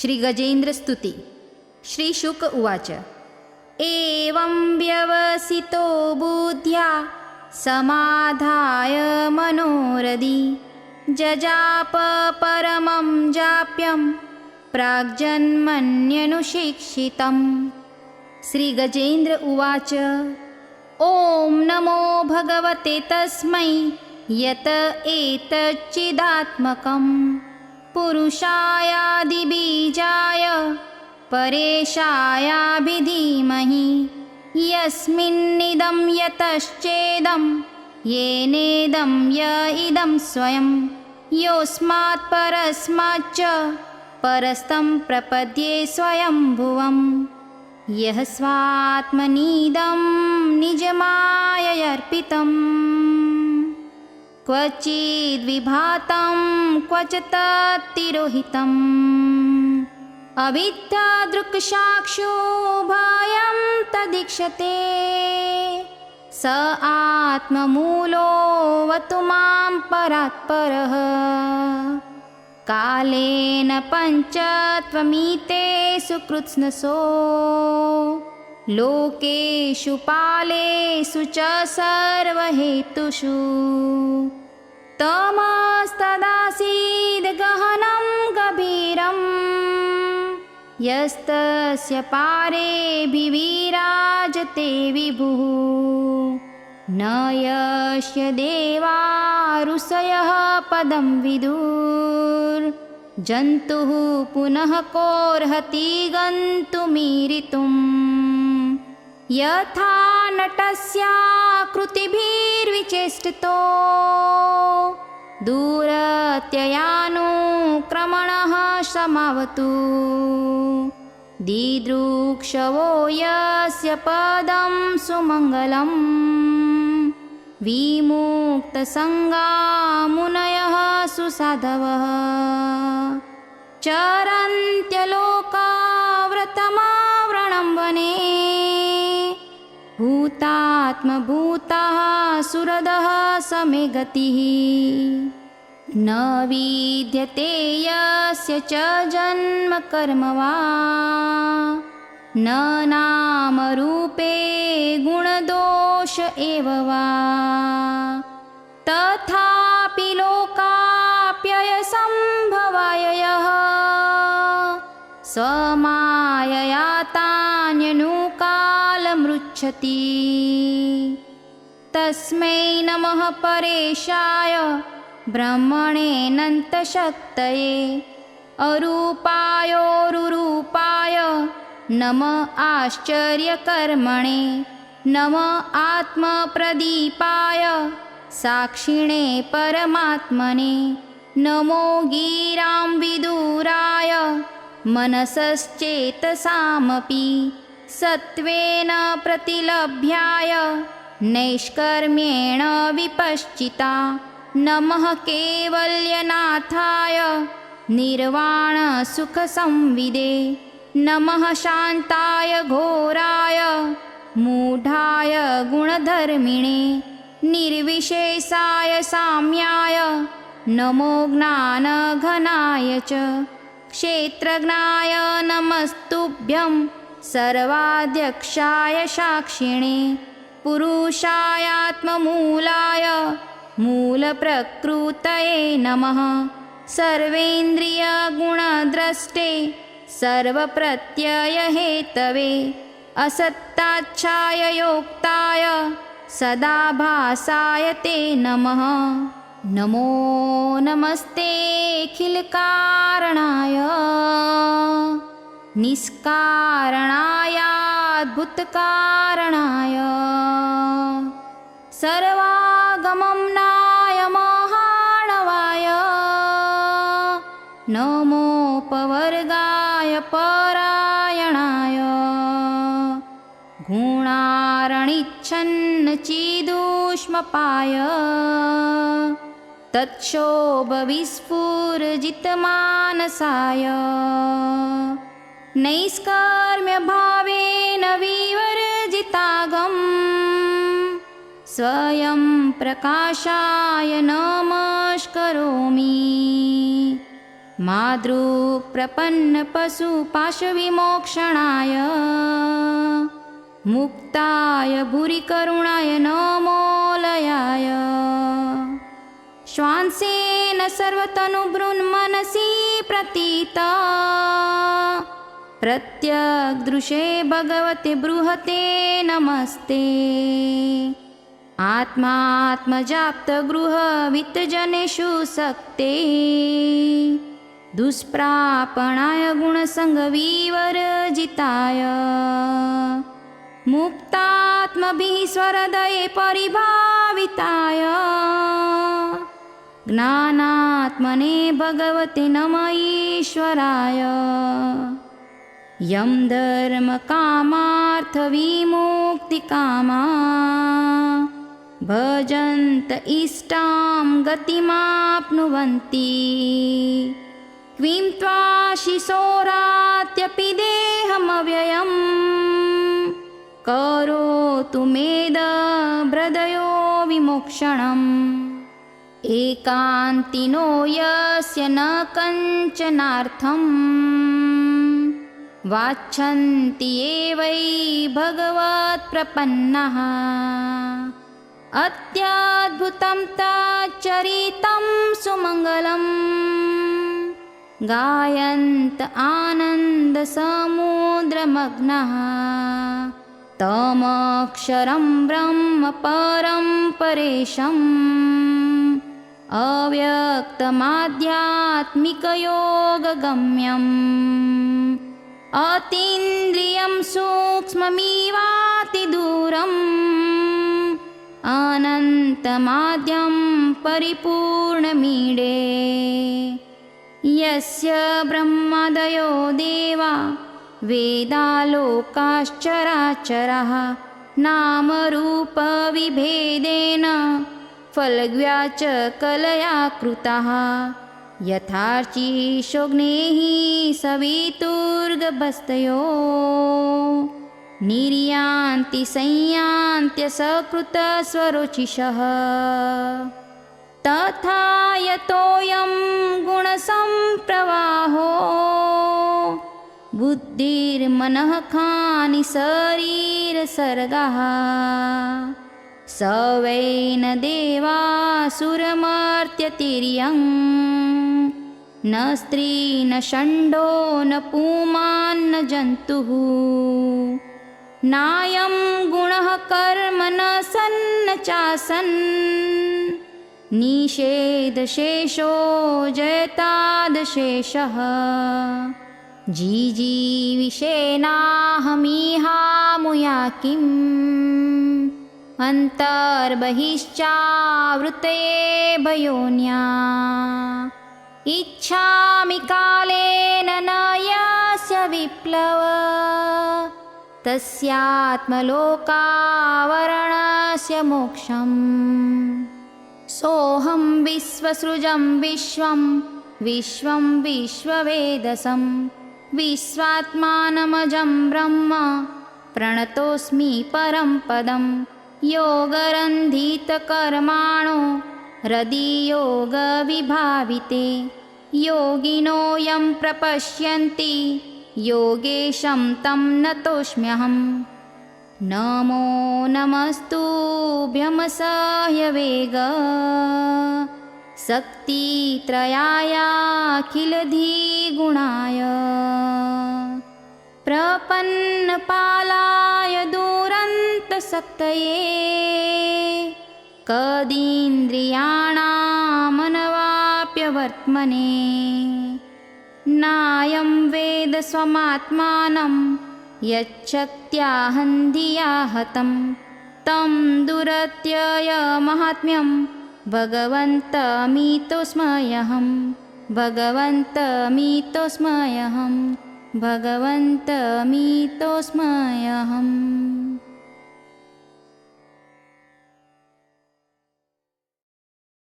श्रीगजेन्द्रस्तुति। श्रीशुक उवाच। एवं व्यवसितो बुद्ध्या समाधाय मनोरथी जजाप परमं जाप्यं प्राग्जन्मन्यनुशिक्षितम्। श्रीगजेन्द्र उवाच। ॐ नमो भगवते तस्मै यत एतच्चिदात्मकं पुरुषायादिबीजाय परेशायाभिधीमहि यस्मिन्निदं यतश्चेदं येनेदं य इदं स्वयं योऽस्मात् परस्माच्च परस्तं प्रपद्ये स्वयंभुवम्। यः स्वात्मनीदं निजमाययर्पितं क्वचिद्विभातं क्वच तत्तिरोहितम् अविद्यादृक्साक्षोभयं तदीक्षते स आत्ममूलोऽवतु मां परात्परः। कालेन पञ्चत्वमितेषु कृत्स्नसो लोकेषु पालेषु च सर्वहेतुषु तमस्तदासीद् गहनं गभीरं यस्तस्य पारे विविराजते विभुः न यस्य देवारुषयः पदं विदुर्जन्तुः पुनः कोऽर्हति गन्तुमीरितुम्। यथा नटस्याकृतिभिर्विचेष्टितो दूरत्ययानुक्रमणः समावतु दिदृक्षवो यस्य पदं सुमङ्गलं विमुक्तसङ्गा मुनयः सुसाधवः चरन्त्यलोकाव्रतमावृणं वने भूतात्मभूताः सुहृदः समे गतिः न विद्यते यस्य च जन्म कर्म वा न नामरूपे गुणदोष एव वा तथापि लोकाप्ययसम्भवाय यः स्वमायया तान्यनुकालमृच्छति तस्मै नमः परेशाय ब्रह्मणेऽनन्तशक्तये अरूपायोरुरूपाय नम आश्चर्यकर्मणे नम आत्मप्रदीपाय साक्षिणे परमात्मने नमो गिरां विदुराय मनसश्चेतसामपि सत्त्वेन प्रतिलभ्याय नैष्कर्म्येण विपश्चिता नमः कैवल्यनाथाय निर्वाणसुखसंविदे नमः शान्ताय घोराय मूढाय गुणधर्मिणे निर्विशेषाय साम्याय नमो ज्ञानघनाय च क्षेत्रज्ञाय नमस्तुभ्यं सर्वाध्यक्षाय साक्षिणे पुरुषायात्ममूलाय मूलप्रकृतये नमः सर्वेन्द्रियगुणद्रष्टे सर्वप्रत्ययहेतवे असत्ताच्छाय योक्ताय सदाभासाय ते नमः। नमो नमस्तेऽखिलकारणाय निष्कारणायाद्भुतकारणाय सर्वागमनाय महाणवाय नमोपवर्गाय परायणाय गुणारणिच्छन्नचिदूष्मपाय तत्क्षोभविस्फुरजितमानसाय नैष्कर्म्यभावेन विवर्जितागं स्वयं प्रकाशाय नमस्करोमि मातृप्रपन्नपशुपाशविमोक्षणाय मुक्ताय भूरिकरुणाय नमोलयाय श्वासेन सर्वतनुभृन्मनसि प्रतीता प्रत्यग्दृशे भगवते बृहते नमस्ते आत्मात्मजाप्तगृहवित्तजनेषु सक्ते दुष्प्रापणाय गुणसङ्गविवर्जिताय मुक्तात्मभिः स्वहृदये परिभाविताय ज्ञानात्मने भगवते नमः ईश्वराय यं धर्मकामार्थविमुक्तिकामा भजन्त इष्टां गतिमाप्नुवन्ति क्वीं त्वाशिशोरात्यपि देहमव्ययम् करोतु मेदभृदयो विमोक्षणम् एकान्तिनो यस्य न कञ्चनार्थम् वाच्छन्ति ये वै भगवत्प्रपन्नाः अत्यद्भुतं तच्चरितं सुमङ्गलं गायन्त आनन्दसमुद्रमग्नः तमक्षरं ब्रह्म परं परेशम् अव्यक्तमाध्यात्मिकयोगगम्यम् अतीन्द्रियं सूक्ष्ममिवातिदूरम् अनन्तमाद्यं परिपूर्णमीडे यस्य ब्रह्मादयो देवा वेदालोकाश्चराचरः नामरूपविभेदेन फलग्व्याच कलया कृताः यथार्चिषोऽग्नेः सवितुर्गभस्तयो निर्यान्ति संयान्त्यसकृतस्वरोचिषः तथा यतोऽयं गुणसम्प्रवाहो बुद्धिर्मनः खानि शरीरसर्गः स वै न देवासुरमर्त्यतिर्यं न स्त्री न षण्डो न पुमान् न जन्तुः नायं गुणः कर्म न सन्न चासन् निषेधशेषो जयतादशेषः जीजीविषेणाहमिहामुया किम् अन्तर्बहिश्चावृतये भयोन्या इच्छामि कालेन न यस्य विप्लव तस्यात्मलोकावरणस्य मोक्षम् सोऽहं विश्वसृजं विश्वं विश्वं विश्ववेदसं विश्वात्मानमजं ब्रह्म प्रणतोऽस्मि परं पदं योगरन्धितकर्माणो हृदि योगविभाविते योगिनो यं प्रपश्यन्ति योगेशं तं नतोऽस्म्यहम् नमो नमस्तुभ्यमसह्यवेग शक्तित्रयायाखिलधिगुणाय प्रपन्नपालाय दुरन्तशक्तये कदीन्द्रियाणामनवाप्यवर्त्मने नायं वेद स्वमात्मानं यच्छक्त्याहन्धिया हतं तं दुरत्ययमाहात्म्यं भगवन्तमीतोऽस्म्यहं भगवन्तमीतोऽस्म्यहं भगवन्तमीतोऽस्म्यहम्।